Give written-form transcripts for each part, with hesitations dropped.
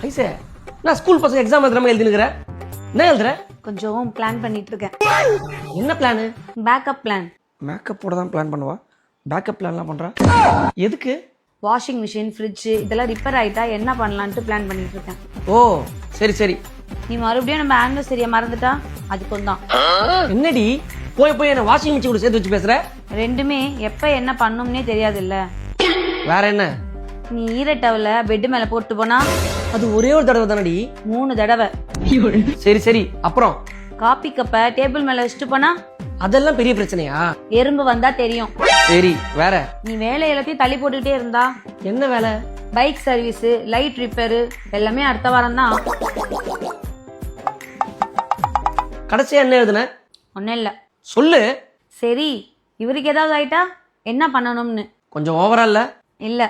ஐசே நான் ஸ்கூல் பசங்க எக்ஸாம் எழுதுற எழுதினுக்கிறேன். என்ன எழுதுற? கொஞ்சம் பிளான் பண்ணிட்டு இருக்கேன். என்ன பிளானு? Backup plan. மேக்கப் போட தான் பிளான் பண்ணுவா. பேக்கப் பிளான்லாம் பண்றா எதுக்கு? வாஷிங் மிஷின், ஃப்ரிட்ஜ் இதெல்லாம் ரிப்பேர் ஆயிட்டா என்ன பண்ணலான்ட்டு பிளான் பண்ணிட்டு இருக்கேன். ஓ சரி சரி. நீ மறுபடியும் நம்ம ஆனிவர்சரியை மறந்துட்டா அதுக்கும் தான். என்னடி போய் போய் என்ன வாஷிங் மிஷின் கூட சேர்த்து வச்சு பேசுற? ரெண்டுமே எப்ப என்ன பண்ணும்னே தெரியாது இல்ல. வேற என்ன? நீ ஈரட்டவல பெட் மேல போட்டு போனா அது ஒரே ஒரு தடவை தானடி. 3 தடவை. சரி சரி. அப்புறம் காபி கப்ப டேபிள் மேல வச்சுட்டு போனா அதெல்லாம் பெரிய பிரச்சனையா? எறும்பு வந்தா தெரியும். சரி வேற? நீ வேலை எல்லாத்தையும் தள்ளி போட்டுக்கிட்டே இருந்தா என்ன வேலை? பைக் சர்வீஸ், லைட் ரிப்பேரு எல்லாமே அடுத்த வாரம் தான். கடைசியா என்ன எழுதுன? ஒன்னும் இல்ல. சொல்லு. சரி இவருக்கு ஏதாவது ஆயிட்டா என்ன பண்ணணும்னு. கொஞ்சம் ஓவரா இல்ல? இல்ல,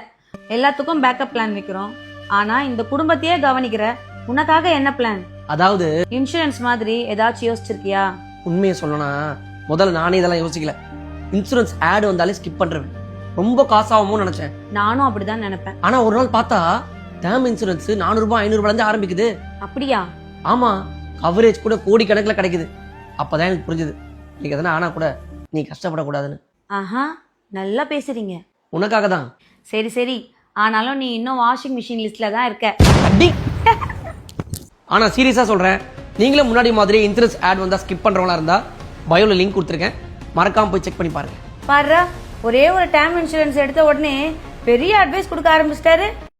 எல்லாத்துக்கும் பேக்கப் பிளான் வைக்கிறோம். ஆனா இந்த குடும்பத்தையே கவனிக்கிற உனக்காக என்ன பிளான்? அதாவது இன்சூரன்ஸ் மாதிரி ஏதாச்சும் யோசிச்சிருக்கியா? உண்மையை சொல்லணும்னா முதல்ல நானே இதெல்லாம் யோசிக்கல. இன்சூரன்ஸ் ஆட் வந்தாலே ஸ்கிப் பண்றேன். ரொம்ப காசாகுமோ நினைச்சேன். நானும் அப்படிதான் நினைப்பேன். ஆனா ஒரு நாள் பார்த்தா டேம் இன்சூரன்ஸ் 400 ரூபாய் 500 ரூபாய்ல இருந்து ஆரம்பிக்குது. அப்படியா? ஆமா, கவரேஜ் கூட கோடி கணக்குல கிடைக்குது. அப்பதான் எனக்கு புரிஞ்சது நீங்க எதனா ஆனா கூட நீ கஷ்டப்படக்கூடாதுன்னு. ஆஹா, நல்லா பேசுறீங்க. உனக்காக தான். சரி சரி, ஆனாலும் நீ இன்னும் வாஷிங் மிஷின் லிஸ்ட்ல தான் இருக்க. அடி. ஆனா சீரியஸா சொல்றேன், நீங்களும் முன்னாடி மாதிரி இன்சூரன்ஸ் ஆட் வந்தா ஸ்கிப் பண்றவங்களா இருந்தா பயோல லிங்க் கொடுத்துருக்கேன், மறக்காம போய் செக் பண்ணி பாருங்க. பாரு, ஒரே ஒரு டேர்ம் இன்சூரன்ஸ் எடுத்த உடனே பெரிய அட்வைஸ் கொடுக்க ஆரம்பிச்சிட்டாரு.